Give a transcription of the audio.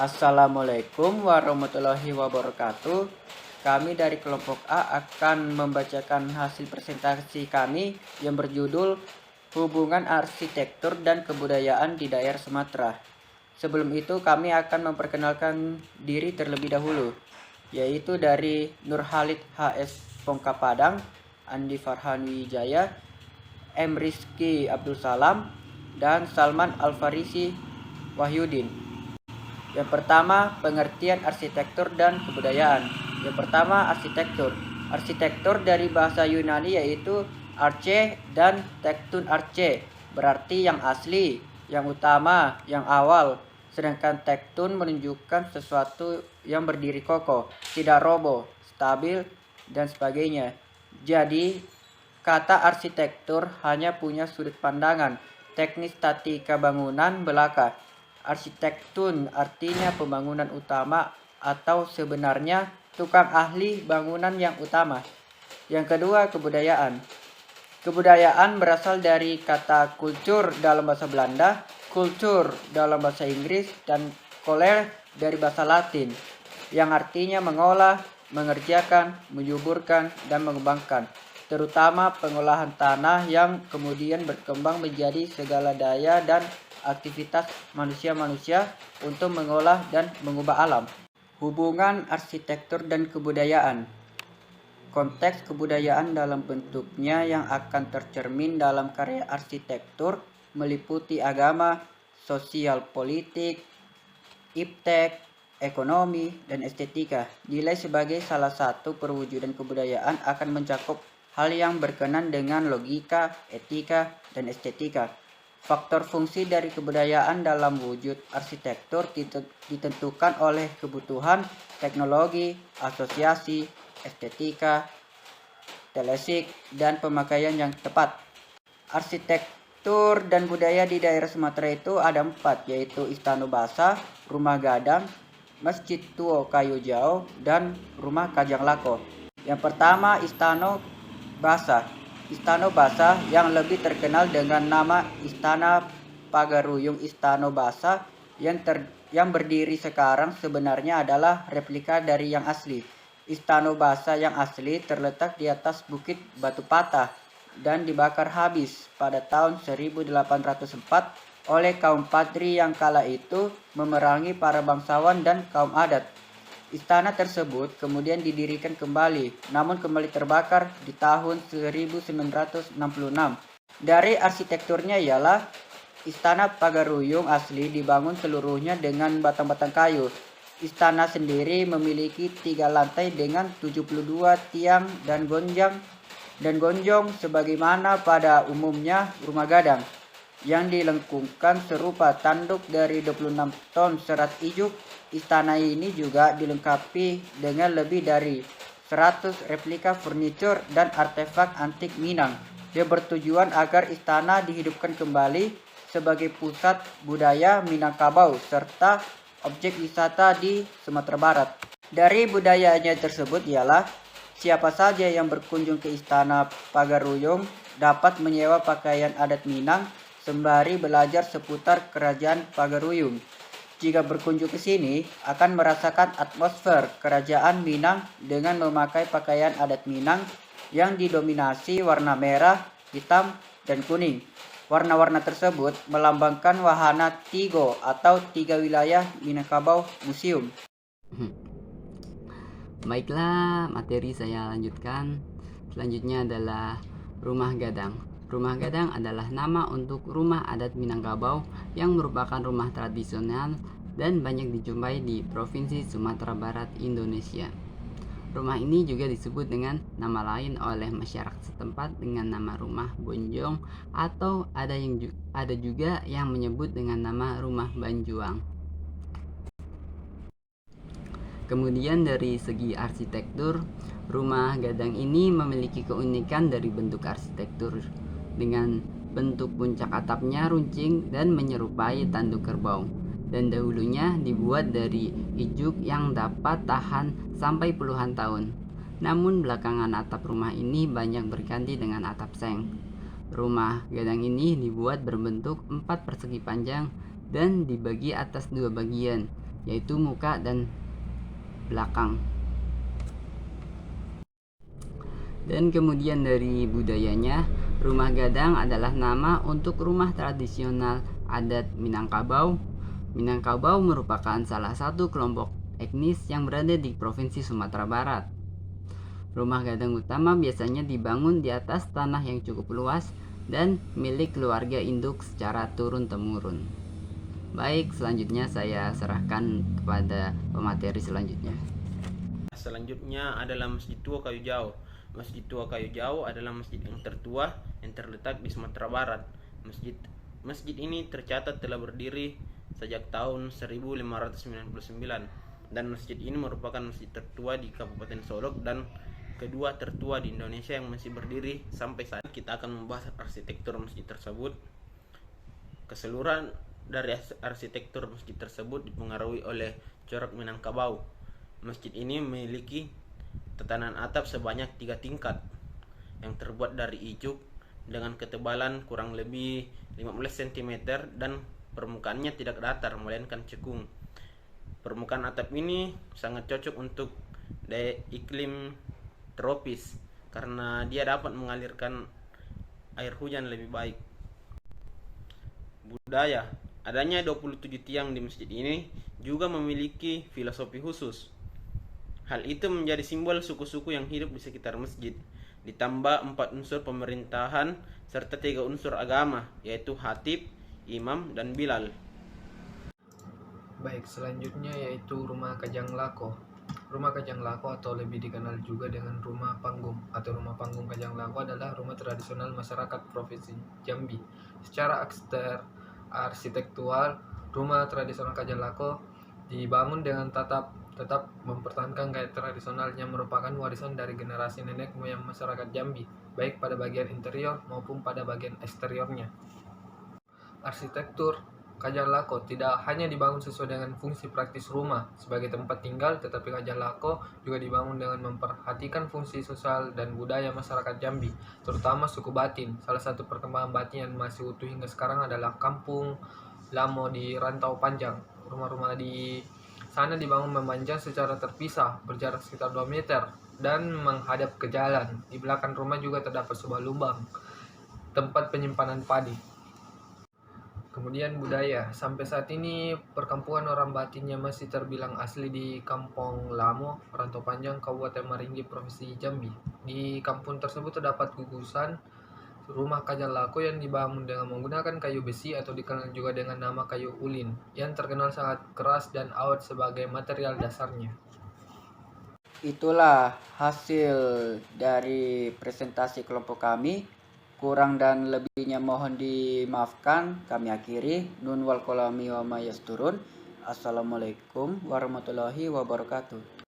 Assalamualaikum warahmatullahi wabarakatuh. Kami dari kelompok A akan membacakan hasil presentasi kami yang berjudul Hubungan Arsitektur dan Kebudayaan di Daerah Sumatera. Sebelum itu kami akan memperkenalkan diri terlebih dahulu, yaitu dari Nurhalid HS Pongka Padang, Andi Farhan Wijaya, M. Rizky Abdul Salam, dan Salman Al-Farisi Wahyudin. Yang pertama, pengertian arsitektur dan kebudayaan. Yang pertama, arsitektur. Arsitektur dari bahasa Yunani yaitu arche dan tektun arche, berarti yang asli, yang utama, yang awal. Sedangkan tektun menunjukkan sesuatu yang berdiri kokoh, tidak roboh, stabil, dan sebagainya. Jadi, kata arsitektur hanya punya sudut pandangan, teknis statika bangunan belaka. Arsitektur artinya pembangunan utama atau sebenarnya tukang ahli bangunan yang utama. Yang kedua, kebudayaan. Kebudayaan berasal dari kata kultur dalam bahasa Belanda, kultur dalam bahasa Inggris, dan koler dari bahasa Latin, yang artinya mengolah, mengerjakan, menyuburkan, dan mengembangkan, terutama pengolahan tanah yang kemudian berkembang menjadi segala daya dan aktivitas manusia-manusia untuk mengolah dan mengubah alam. Hubungan arsitektur dan kebudayaan. Konteks kebudayaan dalam bentuknya yang akan tercermin dalam karya arsitektur meliputi agama, sosial politik, iptek, ekonomi, dan estetika. Nilai sebagai salah satu perwujudan kebudayaan akan mencakup hal yang berkenan dengan logika, etika, dan estetika. Faktor fungsi dari kebudayaan dalam wujud arsitektur ditentukan oleh kebutuhan, teknologi, asosiasi, estetika, telesik, dan pemakaian yang tepat. Arsitektur dan budaya di daerah Sumatera itu ada 4, yaitu Istana Basa, Rumah Gadang, Masjid Tuo Kayu Jauh, dan Rumah Kajang Lako. Yang pertama, Istana Basa. Istana Basa yang lebih terkenal dengan nama Istana Pagaruyung Istana Basa yang berdiri sekarang sebenarnya adalah replika dari yang asli. Istana Basa yang asli terletak di atas Bukit Batu Patah dan dibakar habis pada tahun 1804 oleh kaum Padri yang kala itu memerangi para bangsawan dan kaum adat. Istana tersebut kemudian didirikan kembali, namun kembali terbakar di tahun 1966. Dari arsitekturnya ialah Istana Pagaruyung asli dibangun seluruhnya dengan batang-batang kayu. Istana sendiri memiliki 3 lantai dengan 72 tiang dan gonjong sebagaimana pada umumnya rumah gadang, yang dilengkungkan serupa tanduk dari 26 ton serat ijuk. Istana ini juga dilengkapi dengan lebih dari 100 replika furnitur dan artefak antik Minang yang bertujuan agar istana dihidupkan kembali sebagai pusat budaya Minangkabau serta objek wisata di Sumatera Barat. Dari budayanya tersebut ialah siapa saja yang berkunjung ke Istana Pagaruyung dapat menyewa pakaian adat Minang sembari belajar seputar kerajaan Pagaruyung. Jika berkunjung ke sini akan merasakan atmosfer kerajaan Minang dengan memakai pakaian adat Minang yang didominasi warna merah, hitam, dan kuning. Warna-warna tersebut melambangkan wahana Tigo atau 3 wilayah Minangkabau Museum. Baiklah, materi saya lanjutkan. Selanjutnya adalah Rumah Gadang. Rumah Gadang adalah nama untuk rumah adat Minangkabau yang merupakan rumah tradisional dan banyak dijumpai di Provinsi Sumatera Barat, Indonesia. Rumah ini juga disebut dengan nama lain oleh masyarakat setempat dengan nama rumah Bonjong, atau ada juga yang menyebut dengan nama rumah Banjuang. Kemudian dari segi arsitektur, rumah gadang ini memiliki keunikan dari bentuk arsitektur dengan bentuk puncak atapnya runcing dan menyerupai tanduk kerbau, dan dahulunya dibuat dari ijuk yang dapat tahan sampai puluhan tahun. Namun belakangan atap rumah ini banyak berganti dengan atap seng. Rumah gadang ini dibuat berbentuk 4 persegi panjang dan dibagi atas 2 bagian, yaitu muka dan belakang. Dan kemudian dari budayanya, rumah gadang adalah nama untuk rumah tradisional adat Minangkabau. Minangkabau merupakan salah satu kelompok etnis yang berada di Provinsi Sumatera Barat. Rumah gadang utama biasanya dibangun di atas tanah yang cukup luas dan milik keluarga induk secara turun-temurun. Baik, selanjutnya saya serahkan kepada pemateri selanjutnya. Selanjutnya adalah Masjid Tua Kayu Jauh. Masjid Tua Kayu Jauh adalah masjid yang tertua yang terletak di Sumatera Barat. Masjid ini tercatat telah berdiri sejak tahun 1599 dan masjid ini merupakan masjid tertua di Kabupaten Solok dan kedua tertua di Indonesia yang masih berdiri sampai saat ini. Kita akan membahas arsitektur masjid tersebut. Keseluruhan dari arsitektur masjid tersebut dipengaruhi oleh corak Minangkabau. Masjid ini memiliki tatanan atap sebanyak 3 tingkat yang terbuat dari ijuk dengan ketebalan kurang lebih 15 cm dan permukaannya tidak datar melainkan cekung. Permukaan atap ini sangat cocok untuk iklim tropis karena dia dapat mengalirkan air hujan lebih baik. Budaya, adanya 27 tiang di masjid ini juga memiliki filosofi khusus. Hal itu menjadi simbol suku-suku yang hidup di sekitar masjid, ditambah 4 unsur pemerintahan serta 3 unsur agama, yaitu khatib, imam, dan bilal. Baik, selanjutnya yaitu Rumah Kajang Lako. Rumah Kajang Lako atau lebih dikenal juga dengan Rumah Panggung atau Rumah Panggung Kajang Lako adalah rumah tradisional masyarakat Provinsi Jambi. Secara arsitektural, rumah tradisional Kajang Lako dibangun dengan tetap mempertahankan gaya tradisional yang merupakan warisan dari generasi nenek moyang masyarakat Jambi, baik pada bagian interior maupun pada bagian eksteriornya. Arsitektur Kajang Lako tidak hanya dibangun sesuai dengan fungsi praktis rumah sebagai tempat tinggal, tetapi Kajang Lako juga dibangun dengan memperhatikan fungsi sosial dan budaya masyarakat Jambi, terutama suku Batin. Salah satu perkembangan Batin yang masih utuh hingga sekarang adalah Kampung Lamo di Rantau Panjang. Rumah-rumah di sana dibangun memanjang secara terpisah, berjarak sekitar 2 meter, dan menghadap ke jalan. Di belakang rumah juga terdapat sebuah lubang, tempat penyimpanan padi. Kemudian budaya, sampai saat ini perkampungan orang Batinnya masih terbilang asli di Kampung Lamo, Rantau Panjang, Kabupaten Maringgi, Provinsi Jambi. Di kampung tersebut terdapat gugusan rumah Kajang Lako yang dibangun dengan menggunakan kayu besi atau dikenal juga dengan nama kayu ulin, yang terkenal sangat keras dan awet sebagai material dasarnya. Itulah hasil dari presentasi kelompok kami. Kurang dan lebihnya mohon dimaafkan. Kami akhiri. Nun wal kolami wa mayasturun. Assalamualaikum warahmatullahi wabarakatuh.